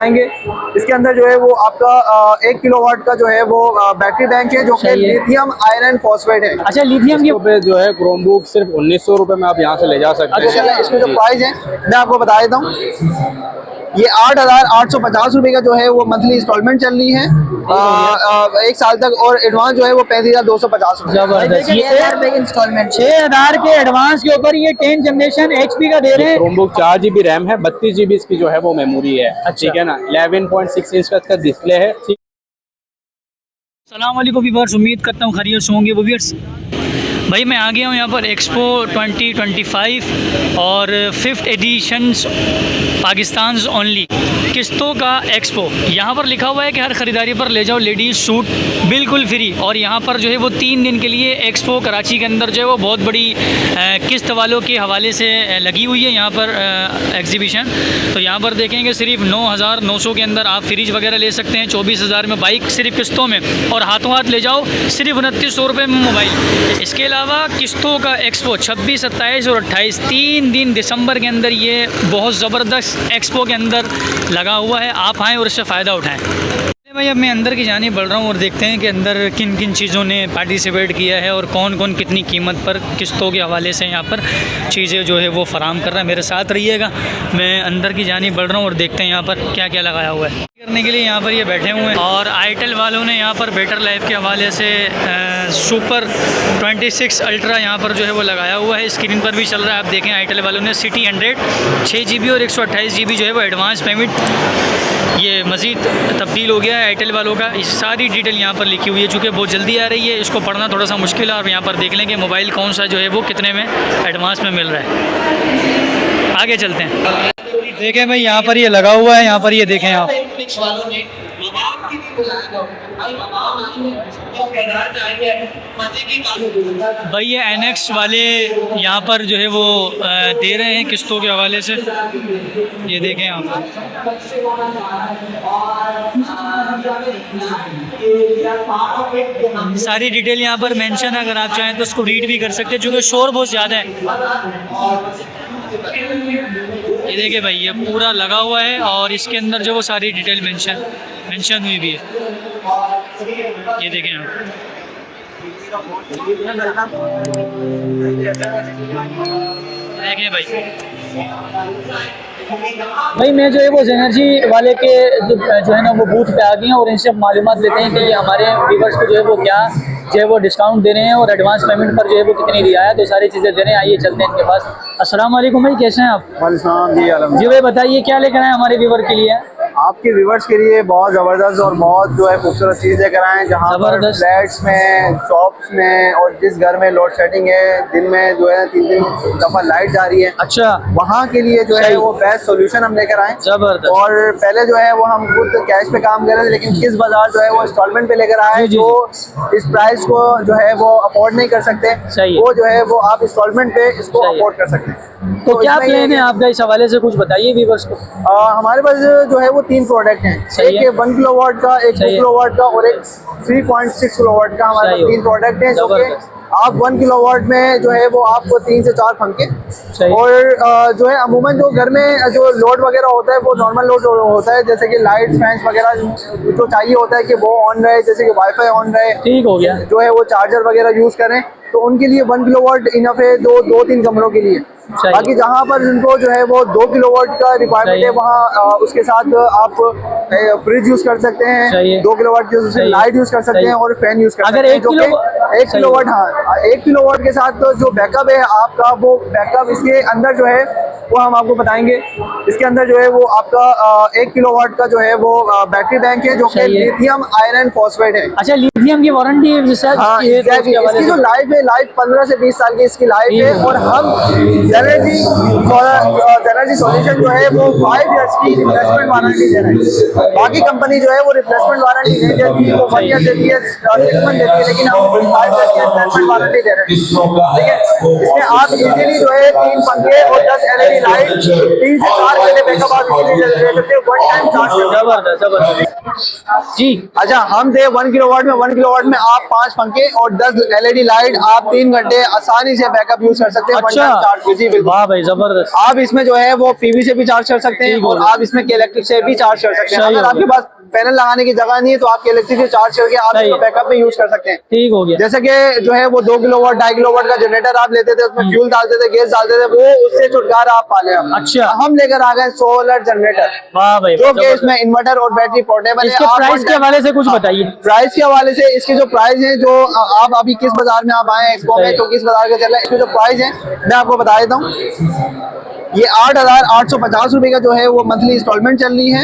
आएंगे। इसके अंदर जो है वो आपका 1 किलोवाट का जो है वो बैटरी बैंक है जो कि लिथियम आयरन फॉस्फेट है। अच्छा, लिथियम की पे जो है क्रोमबुक सिर्फ 1900 रुपए में आप यहाँ से ले जा सकते हैं। अच्छा, इसमें जो प्राइस है मैं आपको बता देता हूँ। ये 8,850 रुपए का जो है वो मंथली इंस्टॉलमेंट चल रही है 1 साल तक, और एडवांस जो है वो 35,250 जबरदस्त, ये 6,000 इंस्टॉलमेंट 6000 के एडवांस के ऊपर ये 10 जनरेशन HP का दे रहे हैं। क्रोमबुक 4 GB रैम है, 32 GB इसकी जो है वो मेमोरी है। ठीक है ना, 11.6 इंच का इसका डिस्प्ले है। अस्सलाम वालेकुम व्यूअर्स, उम्मीद करता हूँ खैरियत से होंगे व्यूअर्स। भाई मैं आ गया हूँ यहाँ पर एक्सपो 2025 और 5th एडिशन पाकिस्तान ओनली किस्तों का एक्सपो। यहाँ पर लिखा हुआ है कि हर ख़रीदारी पर ले जाओ लेडीज़ सूट बिल्कुल फ्री। और यहाँ पर जो है वो 3 दिन के लिए एक्सपो कराची के अंदर जो है वो बहुत बड़ी किस्त वालों के हवाले से लगी हुई है यहाँ पर एग्जीबिशन। तो यहाँ पर देखेंगे सिर्फ 9,900 के अंदर आप फ्रिज वगैरह ले सकते हैं, 24,000 में बाइक सिर्फ किस्तों में, और हाथों हाथ ले जाओ सिर्फ 2900 रुपये में मोबाइल। इसके अलावा किस्तों का एक्सपो 26, 27 और 28 3 दिन दिसंबर के अंदर ये बहुत ज़बरदस्त एक्सपो के अंदर लगा हुआ है। आप आएँ और इससे फ़ायदा उठाएँ। भाई अब मैं अंदर की जानिब बढ़ रहा हूँ और देखते हैं कि अंदर किन किन चीज़ों ने पार्टिसिपेट किया है और कौन कौन कितनी कीमत पर किस्तों के हवाले से यहाँ पर चीज़ें जो है वो फ़राम कर रहा है। मेरे साथ रहिएगा, मैं अंदर की जानिब बढ़ रहा हूँ और देखते हैं यहाँ पर क्या क्या लगाया हुआ है। करने के लिए यहाँ पर ये बैठे हुए हैं, और आईटेल वालों ने यहाँ पर बेटर लाइफ के हवाले से सुपर 26 अल्ट्रा यहाँ पर जो है वो लगाया हुआ है। स्क्रीन पर भी चल रहा है, आप देखें आईटेल वालों ने सिटी 100 6 GB और 128 GB जो है वो एडवांस पेमेंट ये मज़ीद तब्दील हो गया है आईटेल वालों का। इस सारी डिटेल यहाँ पर लिखी हुई है, चूँकि बहुत जल्दी आ रही है, इसको पढ़ना थोड़ा सा मुश्किल है। और यहाँ पर देख लें कि मोबाइल कौन सा जो है वो कितने में एडवांस में मिल रहा है। आगे चलते हैं, देखें भाई यहाँ पर ये लगा हुआ है, यहाँ पर ये देखें आप। भाई ये NX वाले यहाँ पर जो है वो दे रहे हैं किस्तों के हवाले से, ये देखें आप। सारी डिटेल यहाँ पर मेंशन है, अगर आप चाहें तो उसको रीड भी कर सकते हैं, क्योंकि शोर बहुत ज़्यादा है। ये देखिए भाई ये पूरा लगा हुआ है और इसके अंदर जो वो सारी डिटेल मेंशन हुई भी है, ये देखें आप। देखें भाई मैं जो है वो एनर्जी वाले के जो है ना वो बूथ पे आ गए हैं और इनसे मालूमात लेते हैं कि ये हमारे व्यूवर्स को जो है वो क्या जो है वो डिस्काउंट दे रहे हैं और एडवांस पेमेंट पर जो है वो कितनी रियायत, तो सारी चीज़ें दे रहे हैं। आइए चलते हैं इनके पास। अस्सलाम वालेकुम भाई, कैसे हैं आप? जी भाई बताइए क्या लेकर आए हमारे व्यूवर के लिए? आपके व्यूवर्स के लिए बहुत ज़बरदस्त और बहुत जो है खूबसूरत चीज़ लेकर आए हैं, जहाँ पर फ्लैट्स में, शॉप्स में और जिस घर में लोड शेडिंग है, दिन में जो है 3 दफ़ा लाइट जा रही है, अच्छा वहाँ के लिए जो है वो बेस्ट सोल्यूशन हम लेकर आए। जबरदस्त। और पहले जो है वो हम खुद कैश पे काम कर रहे थे, लेकिन किस बाजार जो है वो इंस्टॉलमेंट पे लेकर आए, जो इस प्राइस को जो है वो अफोर्ड नहीं कर सकते, वो जो है वो आप इंस्टॉलमेंट पे इसको अफोर्ड कर सकते हैं। तो क्या प्लान है आपका, इस हवाले से कुछ बताइए व्यूवर्स को। हमारे पास जो है वो 3 प्रोडक्ट हैं, एक 1 किलोवाट का, एक 2 किलोवाट का और एक 3.6 किलोवाट का। हमारे पास 3 प्रोडक्ट हैं, जो कि आप 1 किलोवाट में जो है वो आपको 3 से 4 पंखे, और जो है अमूमन जो घर में जो लोड वगैरह होता है वो नॉर्मल लोड होता है, जैसे कि लाइट्स फैंस वगैरह जो चाहिए होता है कि वो ऑन रहे, जैसे कि वाईफाई ऑन रहे, ठीक हो गया, जो है वो चार्जर वगैरह यूज़ करें, तो उनके लिए 1 किलोवाट इनफ है 2-3 कमरों के लिए। बाकी जहाँ पर जिनको जो है वो 2 किलोवाट का रिक्वायरमेंट है, वहाँ उसके साथ आप फ्रिज यूज़ कर सकते हैं, 2 किलोवाट की लाइट यूज़ कर सकते हैं और फैन यूज़ कर सकते हैं। जो कि 1 किलोवाट, हाँ 1 किलोवाट के साथ जो बैकअप है आपका, वो बैकअप इसके अंदर जो है वो हम आपको बताएंगे। इसके अंदर जो है वो आपका 1 किलोवाट का जो है वो बैटरी बैंक है, जो कि लिथियम आयरन फॉस्फेट है। अच्छा, लिथियम की वारंटी है? हाँ, इसकी जो लाइफ है, लाइफ 15 से 20 साल की इसकी लाइफ है, और हम एनर्जी सॉल्यूशन जो है वो 5 इयर्स की रिप्लेसमेंट वारंटी दे रहे हैं। बाकी कंपनी जो है वो रिप्लेसमेंट वारंटी नहीं देती, वो 1 ईयर देती है, 6 मंथ देती है, लेकिन हम 5 इयर्स की रिप्लेसमेंट वारंटी दे रहे हैं। ठीक है, इसमें आप इजीली जो है 3 पंखे और 10 LED लाइट, 3 से 4 घंटे बैकअप आप इजीली ले सकते हैं, 1 टाइम चार्ज। जबरदस्त जी। अच्छा, हम थे 1 किलोवाट में, 1 किलोवाट में आप 5 पंखे और 10 LED लाइट, आप 3 घंटे आसानी से बैकअप यूज कर सकते हैं। अच्छा, जी बिल्कुल। वाह भाई जबरदस्त। आप इसमें जो है वो पीवी से भी चार्ज कर सकते हैं और आप इसमें इलेक्ट्रिक से भी चार्ज कर सकते हैं। सही अगर हो आपके गया। पास पैनल लगाने की जगह नहीं है तो आप इलेक्ट्रिक से चार्ज करके आप सही इसको है। बैकअप में यूज कर सकते हैं। ठीक हो गया। जैसे कि जो है वो 2 किलोवाट 2.5 किलोवाट का जनरेटर आप लेते थे, उसमें फ्यूल डालते थे, गैस डालते थे, वो उससे छुटकारा आप पा लें। अच्छा। हम लेकर आ गए सोलर जनरेटर, वाह भाई जो कि जबरदस्त। इसमें इन्वर्टर और बैटरी पोर्टेबल है। इसके आप प्राइस के हवाले से कुछ बताइए। प्राइस के हवाले से इसके जो प्राइस है, जो आप अभी किस बाजार में आप आए एक्सपो में, तो किस बाजार का चल रहा है, इसमें जो प्राइस है मैं आपको बता देता हूँ। ये 8,850 रुपए का जो है वो मंथली इंस्टॉलमेंट चल रही है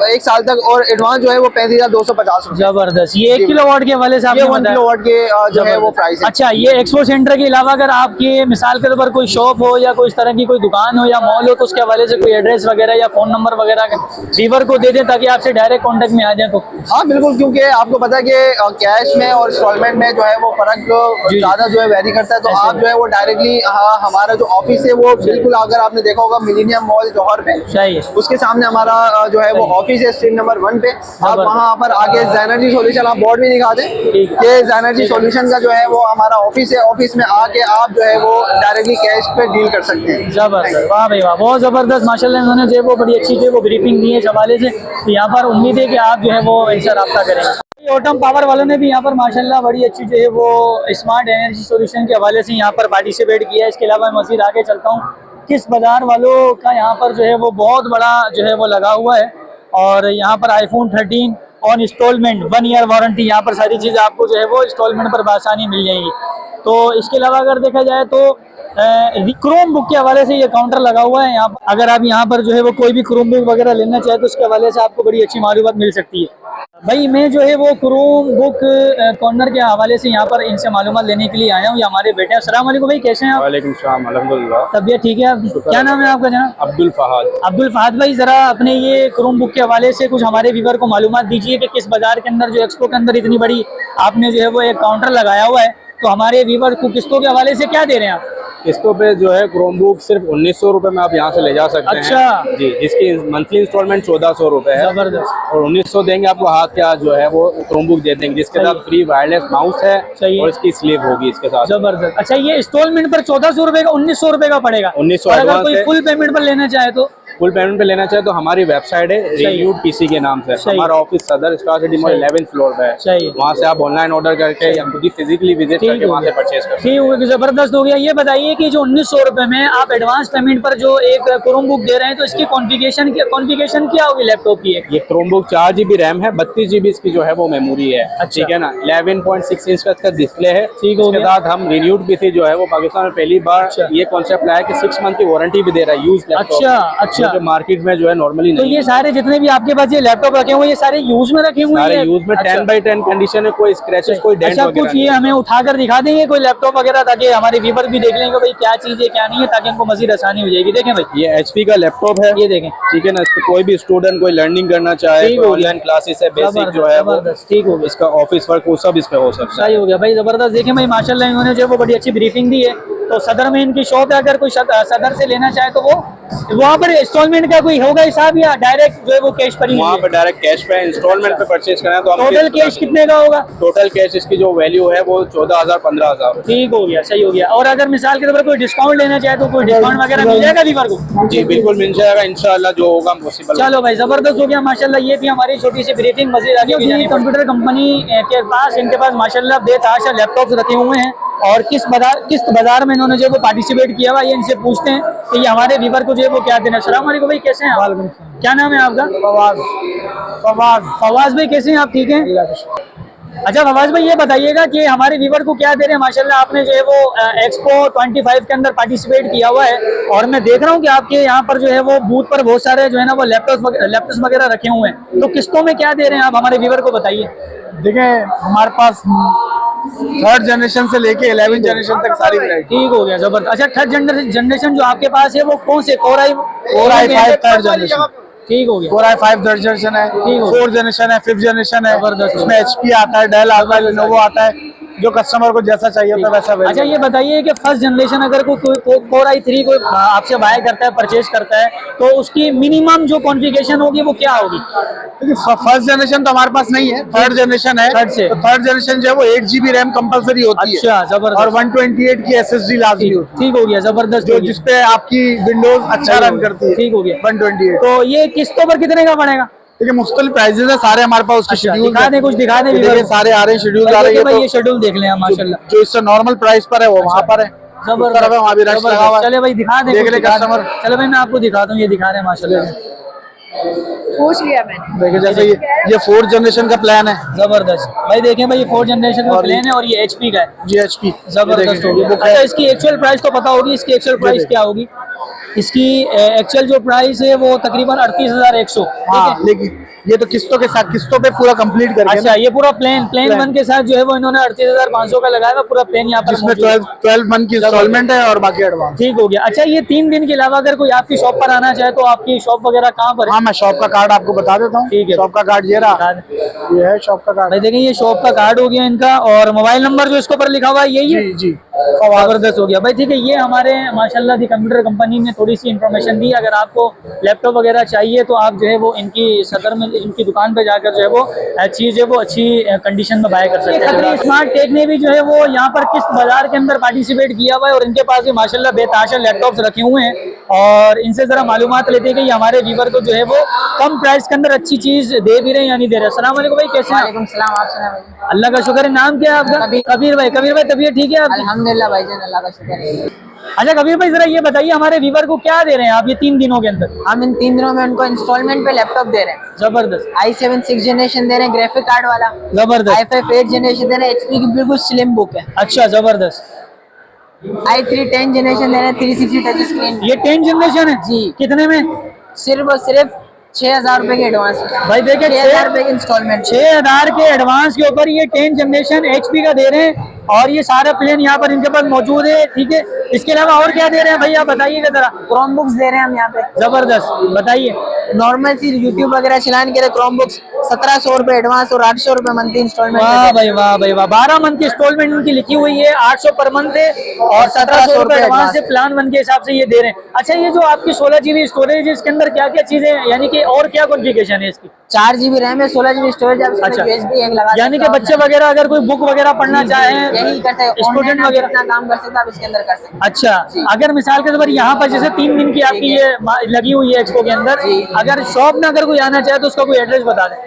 1 साल तक, और एडवांस जो है वो 35,250 रुपए। जबरदस्त। ये 1 किलोवाट के हवाले से ये आपने 1 बताया। किलोवाट के जो है वो प्राइस है। अच्छा, ये एक्सपो सेंटर के अलावा अगर आपके मिसाल के तौर पर कोई शॉप हो या कोई इस तरह की कोई दुकान हो या मॉल हो, तो उसके हवाले से कोई एड्रेस वगैरह या फोन नंबर वगैरह व्यूअर को दे दें ताकि आपसे डायरेक्ट कांटेक्ट में आ जाए तो। हाँ बिल्कुल, क्योंकि आपको पता है कि कैश में और इंस्टॉलमेंट में जो है वो फर्क ज्यादा जो है वेरी करता है, तो आप जो है वो डायरेक्टली हमारा जो ऑफिस है वो बिल्कुल, अगर आपने देखा होगा मिलेनियम मॉल जौहर पे, सही है। उसके सामने हमारा जो है वो ऑफिस है, स्ट्रीट नंबर 1 पे। आप वहाँ पर आगे जेनर्जी सॉल्यूशन, आप बोर्ड भी दिखा दें कि जेनर्जी सॉल्यूशन का जो है वो हमारा ऑफिस है। ऑफिस में आके आप जो है वो डायरेक्टली कैश पे डील कर सकते हैं। जबरदस्त। वाह भाई वाह, बहुत जबरदस्त। माशाल्लाह इन्होंने जो है वो बड़ी अच्छी जो है वो ब्रीफिंग दी है इस हवाले से। तो यहाँ पर उम्मीद है कि आप जो है वो इनसे रब्ता करेंगे। ओटम पावर वालों ने भी यहाँ पर माशाल्लाह बड़ी अच्छी जो है वो स्मार्ट एनर्जी सॉल्यूशन के हवाले से यहाँ पर पार्टिसिपेट किया है। इसके अलावा मैं मज़ीद आगे चलता हूँ। किस बाजार वालों का यहाँ पर जो है वो बहुत बड़ा जो है वो लगा हुआ है, और यहाँ पर iPhone 13 on instalment 1 year warranty, यहाँ पर सारी चीज़ आपको जो है वो इंस्टॉलमेंट पर आसानी मिल जाएंगी। तो इसके अलावा अगर देखा जाए तो क्रोम बुक के हवाले से ये काउंटर लगा हुआ है यहाँ पर। अगर आप यहाँ पर जो है वो कोई भी क्रोम बुक वगैरह लेना चाहे तो उसके हवाले से आपको बड़ी अच्छी मालूमात मिल सकती है। भाई मैं जो है वो क्रोम बुक कॉर्नर के हवाले से यहाँ पर इनसे मालूमात लेने के लिए आया हूँ। ये हमारे बेटे हैं। अस्सलाम वालेकुम भाई, कैसे हैं आप? वालेकुम सलाम, अल्हम्दुलिल्लाह। तबीयत ठीक है आप? क्या नाम है आपका जनाब? अब्दुल फहाद। अब्दुल फहाद भाई, जरा अपने ये क्रोम बुक के हवाले से कुछ हमारे व्यूअर को मालूमात दीजिए कि किस बाजार के अंदर जो एक्सपो के अंदर इतनी बड़ी आपने जो है वो एक काउंटर लगाया हुआ है, तो हमारे व्यूअर को किस्तों के हवाले से क्या दे रहे हैं आप? किस्तों पे जो है क्रोम बुक सिर्फ 1900 रुपए में आप यहाँ से ले जा सकते हैं। अच्छा जी, जिसकी मंथली इंस्टॉलमेंट 1400 रुपए है। जबरदस्त। और 1900 देंगे आपको, हाथ का जो है वो क्रोम बुक दे देंगे, जिसके साथ फ्री वायरलेस माउस है और इसकी स्लीव होगी इसके साथ। जबरदस्त। अच्छा, ये इंस्टॉलमेंट पर 1400 रुपए का 1900 रुपए का पड़ेगा। 1900 और अगर एडवांस कोई है। फुल पेमेंट पर लेना चाहे तो? फुल पेमेंट पे लेना चाहे तो हमारी वेबसाइट है रिन्यूड पीसी के नाम से। हमारा ऑफिस सदर star city mall 11th floor पे है। वहाँ से आप ऑनलाइन ऑर्डर करके या खुद ही फिजिकली विजिट करके वहाँ से परचेज कर सकते हैं। ठीक हो गया, जबरदस्त हो गया। ये बताइए कि जो 1900 रुपए में आप एडवांस पेमेंट पर जो एक क्रोम बुक दे रहे हैं, तो इसकी कॉन्फ़िगरेशन क्या होगी लैपटॉप की? ये क्रोम बुक 4 GB रैम है, 32 GB इसकी जो है वो मेमोरी है। ठीक है ना, 11.6 इंच का इसका डिस्प्ले है। ठीक है, इसके साथ हम रिन्यूड पीसी जो है वो पाकिस्तान में पहली बार ये कॉन्सेप्ट लाया कि 6 मंथ की वारंटी भी दे रहा है यूज लैपटॉप। अच्छा, जो मार्केट में जो है नॉर्मली तो ये सारे जितने भी आपके पास ये लैपटॉप रखे हुए, ये सारे यूज में रखे हुए हैं? सारे यूज में 10/10 कंडीशन है, कोई स्क्रैचेस कोई डेंट अच्छा, कुछ ये हमें उठाकर दिखा देंगे कोई लैपटॉप वगैरह, ताकि हमारे व्यूअर भी देख लेंगे भाई क्या चीज है क्या नहीं है, ताकि उनको मजीद आसानी हो जाएगी। देखें भाई, ये HP का लैपटॉप है, ये देखें। ठीक है ना, इसको कोई भी स्टूडेंट कोई लर्निंग करना चाहे, ऑनलाइन क्लासेस है, बेसिक जो है वो, ठीक हो गया, इसका ऑफिस वर्क वो सब इस पे हो सकता है। सही हो गया भाई, जबरदस्त। देखें भाई माशाल्लाह इन्होंने जो है वो बड़ी अच्छी ब्रीफिंग दी है। तो सदर में इनकी शॉप है, अगर कोई सदर से लेना चाहे तो वो वहाँ पर इंस्टॉलमेंट का कोई होगा हिसाब, या डायरेक्ट जो है वो कैश पर ही? वहाँ पर डायरेक्ट कैश पे इंस्टॉलमेंट पे परचेज करना है तो टोटल कैश कितने का होगा? टोटल कैश इसकी जो वैल्यू है वो 14,000-15,000। ठीक हो गया, सही हो गया। और अगर मिसाल के तौर पर कोई डिस्काउंट लेना चाहे तो कोई डिस्काउंट वगैरह मिल जाएगा व्यूअर को? जी बिल्कुल मिल जाएगा इंशाल्लाह, जो होगा पॉसिबल। चलो भाई, जबरदस्त हो गया माशाल्लाह। ये थी हमारी छोटी सी ब्रीफिंग। मजीद आगे कंप्यूटर कंपनी के पास, इनके पास माशाल्लाह बेतहाशा लैपटॉप्स रखे हुए हैं, और किस बाजार में इन्होंने जो वो पार्टिसिपेट किया हुआ, ये इनसे पूछते हैं कि ये हमारे व्यूअर को जो है वो क्या देना। अस्सलाम वालेकुम भाई, कैसे हैं आप? क्या नाम है आपका? फवाज भाई, कैसे हैं आप? ठीक हैं। अच्छा फवाज भाई, ये बताइएगा कि हमारे व्यूअर को क्या दे रहे हैं? माशाल्लाह आपने जो है वो एक्सपो 25 के अंदर पार्टिसिपेट किया हुआ है, और मैं देख रहा हूँ कि आपके यहाँ पर जो है वो बूथ पर बहुत सारे जो है ना वो लैपटॉप्स वगैरह रखे हुए हैं। तो किस्तों में क्या दे रहे हैं आप? हमारे व्यूअर को बताइए। देखिए, हमारे पास 3rd जनरेशन से लेके 11th जनरेशन तक सारी वैरायटी। ठीक हो गया, जबरदस्त। अच्छा, 3rd जनरेशन जो आपके पास है वो कौन से? Core i5 3rd generation. ठीक हो गया। Core i5 3rd जनरेशन है, 4th जनरेशन है, 5th जनरेशन है। जबरदस्त। उसमें HP आता है, डेल आता है, लेनोवो आता है, जो कस्टमर को जैसा चाहिए होता है वैसा अच्छा ये बताइए कि फर्स्ट जनरेशन अगर कोई Core i3 कोई आपसे बाय करता है, परचेज करता है, तो उसकी मिनिमम जो कॉन्फ़िगरेशन होगी वो क्या होगी? फर्स्ट जनरेशन तो हमारे पास नहीं है, थर्ड जनरेशन है। थर्ड से तो थर्ड जनरेशन जो है वो 8 GB रैम कंपलसरी होती है। अच्छा जबरदस्त। और 128 की SSD लाजमी होती है, ठीक हो गया, जबरदस्त। जो जिसपे आपकी विंडोज अच्छा रन करती है। ठीक हो गया। 128 तो ये किस्तों पर कितने का पड़ेगा? देखिए मुख्तलिफ प्राइजेस है सारे हमारे पास, उसके शेड्यूल दिखा दे, कुछ दिखा दे। देखिए सारे आ रहे हैं, शेड्यूल आ रहे हैं। भाई ये शेड्यूल देख लें माशाल्लाह, जो इससे नॉर्मल प्राइस पर है वो वहाँ पर है, जबरदस्त। वहाँ भी रश लगा हुआ है। चले भाई दिखा दे, देख ले कस्टमर। चलो भाई मैं आपको दिखाता हूँ, ये दिखा रहे हैं माशाल्लाह, पूछ लिया मैंने। देखिए जैसे ये 4th जनरेशन का प्लान है, जबरदस्त। भाई देखें भाई ये 4th जनरेशन का प्लेन है और ये HP का है, GHP जबरदस्त हो गया। अच्छा इसकी एक्चुअल प्राइस तो पता होगी, इसकी एक्चुअल प्राइस क्या होगी? इसकी एक्चुअल जो प्राइस है वो तकरीबन 38,100। हाँ, लेकिन ये तो किस्तों के साथ, किस्तों पे पूरा कंप्लीट करके। अच्छा ये पूरा प्लेन वन के साथ जो है वो इन्होंने 38,500 का लगाया हुआ, पूरा प्लेन यहाँ पर जिसमें 12 मंथ की इंस्टॉलमेंट है और बाकी एडवांस। ठीक हो गया। अच्छा ये 3 दिन के अलावा अगर कोई आपकी शॉप पर आना चाहे तो आपकी शॉप वगैरह कहाँ पर है? हाँ मैं शॉप का कार्ड आपको बता देता हूँ। ठीक है, शॉप का कार्ड ये रहा, ये है शॉप का कार्ड। भाई देखिए ये शॉप का कार्ड हो गया इनका, और मोबाइल नंबर जो इसके ऊपर लिखा हुआ है यही है। जी जबरदस्त हो गया भाई। ठीक है, ये हमारे माशाल्लाह दी कंप्यूटर कंपनी ने थोड़ी सी इन्फॉर्मेशन दी। अगर आपको लैपटॉप वगैरह चाहिए तो आप जो है वो इनकी सदर में, इनकी दुकान पे जाकर जो है वो चीज़ है वो अच्छी कंडीशन में बाय कर सकते हैं। खतरी स्मार्ट टेक ने भी जो है वो यहाँ पर किस बाजार के अंदर पार्टिसिपेट किया हुआ है, और इनके पास भी माशाल्लाह बेताशा लैपटॉप्स रखे हुए हैं, और इनसे जरा मालूमात लेते हैं कि ये हमारे व्यूवर को जो है वो कम प्राइस के अंदर अच्छी चीज दे भी रहे हैं या नहीं दे रहे। अस्सलाम वालेकुम भाई, कैसे हैं? वालेकुम सलाम, आप सुना भाई? अल्लाह का शुक्र है। नाम क्या है आपका? कबीर भाई। कबीर भाई तबीयत ठीक है आपकी? अल्हम्दुलिल्लाह भाईजान, अल्लाह का शुक्र है। अच्छा कबीर भाई जरा ये बताइए हमारे व्यूवर को क्या दे रहे हैं आप ये 3 दिनों के अंदर? हम इन 3 दिनों में उनको इंस्टॉलमेंट पे लैपटॉप दे रहे हैं। जबरदस्त। i7 6th जनरेशन दे रहे हैं, ग्राफिक कार्ड वाला। जबरदस्त। i5 8th जनरेशन दे रहे हैं, HP की बिल्कुल स्लिम बुक है। अच्छा जबरदस्त। i3 10th जनरेशन दे रहे हैं, 360 टच स्क्रीन। ये 10 जनरेशन है जी। कितने में? सिर्फ और सिर्फ 6,000 रुपए के एडवांस। भाई देखिए 6,000 रुपए के इंस्टॉलमेंट। 6,000 के एडवांस के ऊपर ये 10 जनरेशन HP का दे रहे हैं, और ये सारा प्लेन यहाँ पर इनके पास मौजूद है। ठीक है, इसके अलावा और क्या दे रहे हैं भैया बताइएगा जरा। क्रोम बुक्स दे रहे हैं हम यहाँ पे। जबरदस्त, बताइए। नॉर्मल सी यूट्यूब वगैरह चलाने के लिए क्रोम बुक्स 1,700 रुपए एडवांस और 800 रुपए मंथली इंस्टॉलमेंट। वाह भाई वाह भाई वाह। 12 मंथ की इंस्टॉलमेंट उनकी लिखी हुई है, 800 पर मंथ है और 1,700 रुपए एडवांस है। प्लान 1 के हिसाब से ये दे रहे हैं। अच्छा ये जो आपकी 16 GB स्टोरेज है, इसके अंदर क्या क्या चीजें हैं, यानी कि और क्या कॉन्फ़िगरेशन है इसकी? 4 GB रैम है, 16 GB स्टोरेज है। अच्छा। USB एक लगा, यानी कि बच्चे वगैरह अगर कोई बुक वगैरह पढ़ना चाहे, यही करते हैं, स्टूडेंट वगैरह जितना काम कर सकते हैं आप इसके अंदर कर सकते हैं। अच्छा, अगर मिसाल के तौर पर यहाँ पर जैसे 3 दिन की आपकी ये लगी हुई है एक्सपो के अंदर, अगर शॉप में अगर कोई आना चाहे तो उसका कोई एड्रेस बता दें।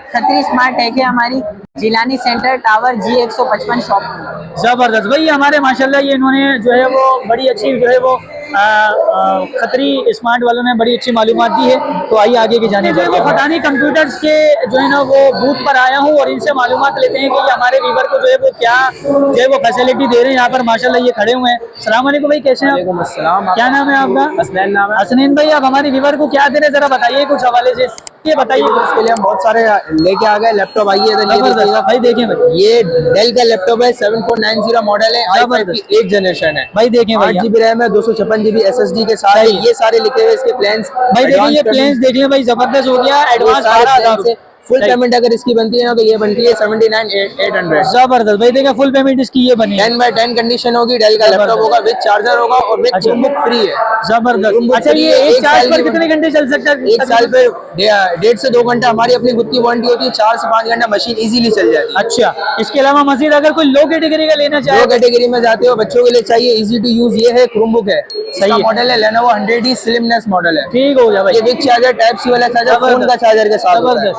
खतरी स्मार्ट टेक है हमारी, Jilani centre tower G155 shop. जबरदस्त भाई। हमारे माशाल्लाह ये इन्होंने जो है वो बड़ी अच्छी जो है वो खतरी स्मार्ट वालों ने बड़ी अच्छी मालूमात दी है। तो आइए आगे की जाने जाए। फटानी कंप्यूटर्स के जो है ना वो बूथ पर आया हूँ और इनसे मालूमात लेते हैं कि ये हमारे व्यूवर को जो है वो क्या जो है वो फैसिलिटी दे रहे हैं। यहाँ पर माशाल्लाह ये खड़े हुए हैं। अस्सलाम वालेकुम भाई, कैसे हैं आप? क्या नाम है आपका? हसनैन नाम है। हसनैन भाई, आप हमारे व्यूवर को क्या दे रहे हैं जरा बताइए कुछ हवाले से। ये बताइए। इसके लिए हम बहुत सारे लेके आ गए लैपटॉप। आइए भाई देखें भाई, ये डेल का लैपटॉप है, 7490 मॉडल है, i5 की 8th जनरेशन है। भाई देखें 8 GB रैम है, 256 GB SSD के साथ है। ये सारे लिखे हुए इसके प्लान्स। भाई देखिए ये प्लेन्स देख लें भाई, जबरदस्त हो गया। एडवांस 12,000 फुल पेमेंट अगर इसकी बनती है ना तो ये बनती है 79,800। जबरदस्त भाई देखिए फुल पेमेंट इसकी ये बनी 10/10 कंडीशन होगी। डेल का लैपटॉप होगा, विद चार्जर होगा और विद क्रोमबुक फ्री है। जबरदस्त। अच्छा ये एक चार्ज पर कितने घंटे चल सकता है? 1 साल पे 1.5 से 2 घंटा हमारी अपनी खुद की वारंटी होती है। 4 से 5 घंटा मशीन इजीली चल जाती है। अच्छा, इसके अलावा मजीद अगर कोई लो कैटेगरी का लेना चाहे? लो कैटेगरी में जाते हो, बच्चों के लिए चाहिए इजी टू यूज, ये है क्रोमबुक है। सही है। मॉडल है Lenovo 100E स्लिमनेस मॉडल है। ठीक हो गया भाई। ये विद चार्जर टाइप सी वाला चार्जर, फोन का चार्जर के साथ होता है।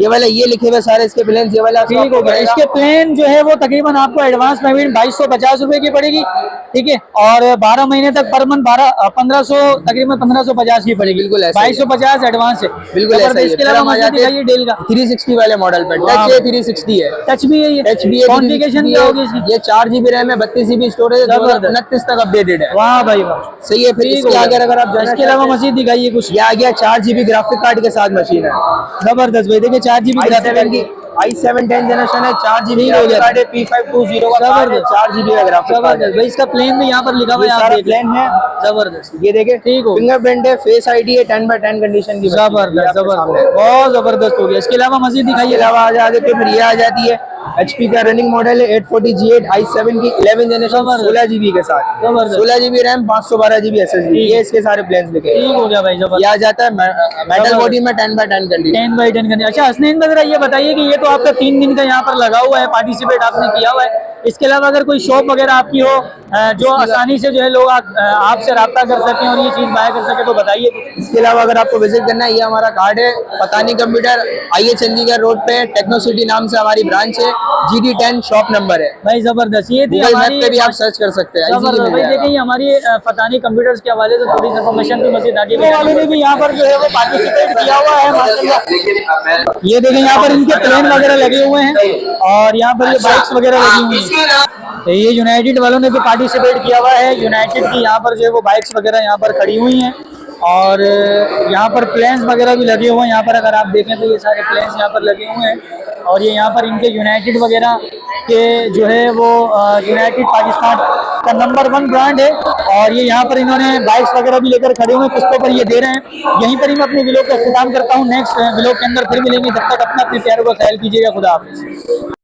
ये वाला ये लिखे हुए सारे इसके प्लान, ये वाला ठीक हो गया। इसके प्लान जो है वो तकरीबन आपको एडवांस पेमेंट 2250 रुपए की पड़ेगी। ठीक है, और 12 महीने तक पर मंथ 1500 तकरीबन 1550 की पड़ेगी। बिल्कुल 2250 एडवांस है। बिल्कुल ऐसा ही है। इसके अलावा मजा दिखाइए डेल का 360 वाले मॉडल पे। टच है 360 है। टच भी है ये? टच भी है। कॉन्फ़िगरेशन क्या होगी इसकी? ये 4 GB रैम है, 32 GB स्टोरेज है, 2029 तक अपडेटेड है। वाह भाई वाह, सही है। फिर इसके आगे अगर आप इसके अलावा मजीद दिखाइए कुछ। ये आ गया 4 GB ग्राफिक कार्ड के साथ मशीन है। जबरदस्त भाई देखिए 4 GB ग्राफिक कार्ड की i7 10 जनरेशन है, 4 GB हो गया। कार्ड है, P520 का कार्ड है, 4 GB का ग्राफिक कार्ड है। जबरदस्त भाई। इसका प्लेन भी यहाँ पर लिखा हुआ है, आप देख प्लान है। जबरदस्त। ये देखे ठीक हो, फिंगरप्रिंट है, फेस आईडी है, 10/10 कंडीशन की। जबरदस्त जबरदस्त, बहुत जबरदस्त हो गया। इसके अलावा मजीद दिखाइए। इसके अलावा आ जाते फिर ये आ जाती है HP का रनिंग मॉडल है 840 G8 i7 की 11 जनरेशन 16 GB के साथ, 16 GB रैम 512 GB SSD, ये इसके सारे प्लान्स लिखे हैं। ठीक हो गया भाई, जबरदस्त। ये आ जाता है मेटल बॉडी में 10x10 कंडीशन। 10x10 करने। अच्छा हसनैन भाई, जरा ये बताइए कि ये तो आपका 3 दिन का यहाँ पर लगा हुआ है, पार्टिसिपेट आपने किया हुआ है, इसके अलावा अगर कोई शॉप वगैरह आपकी हो जो आसानी से जो है लोग आपसे रब्ता कर सकें और ये चीज़ बाय कर सके तो बताइए। इसके अलावा अगर आपको विजिट करना है, ये हमारा कार्ड है, फतानी कंप्यूटर, आइए चंडीगढ़ रोड पे, टेक्नो सिटी नाम से हमारी ब्रांच है, GD10 शॉप नंबर है भाई जबरदस्त। ये थी गूगल हमारी, मैप पे भी आप सर्च कर सकते हैं, easily मिल भाई जाएगा। देखिए हमारी फतानी कंप्यूटर्स के हवाले से थोड़ी इन्फॉर्मेशन थी, मजीद आगे वाले ने भी यहाँ पर जो है वो पार्टिसिपेट किया हुआ है माशाल्लाह। ये देखें यहाँ पर इनके प्लेन वगैरह लगे हुए हैं और यहाँ पर ये बाइक्स वगैरह लगी हुई हैं। तो ये यूनाइटेड वालों ने भी पार्टिसिपेट किया हुआ है, यूनाइटेड की यहाँ पर जो है वो बाइक्स वगैरह यहाँ पर खड़ी हुई हैं और यहाँ पर प्लेन्स वगैरह भी लगे हुए हैं। यहाँ पर अगर आप देखें तो ये सारे प्लेन्स यहाँ पर लगे हुए हैं और ये यहाँ पर इनके यूनाइटेड वगैरह के जो है वो यूनाइटेड पाकिस्तान का नंबर 1 ब्रांड है और ये यहाँ पर इन्होंने बाइक्स वगैरह भी लेकर खड़े हुए हैं, किस्तों पर ये दे रहे हैं। यहीं पर ही मैं अपने व्लॉग का इख्तिताम करता हूँ, नेक्स्ट व्लॉग के अंदर फिर मिलेंगे, जब तक अपना अपने प्यारों का ख्याल कीजिएगा। खुदा हाफिज़।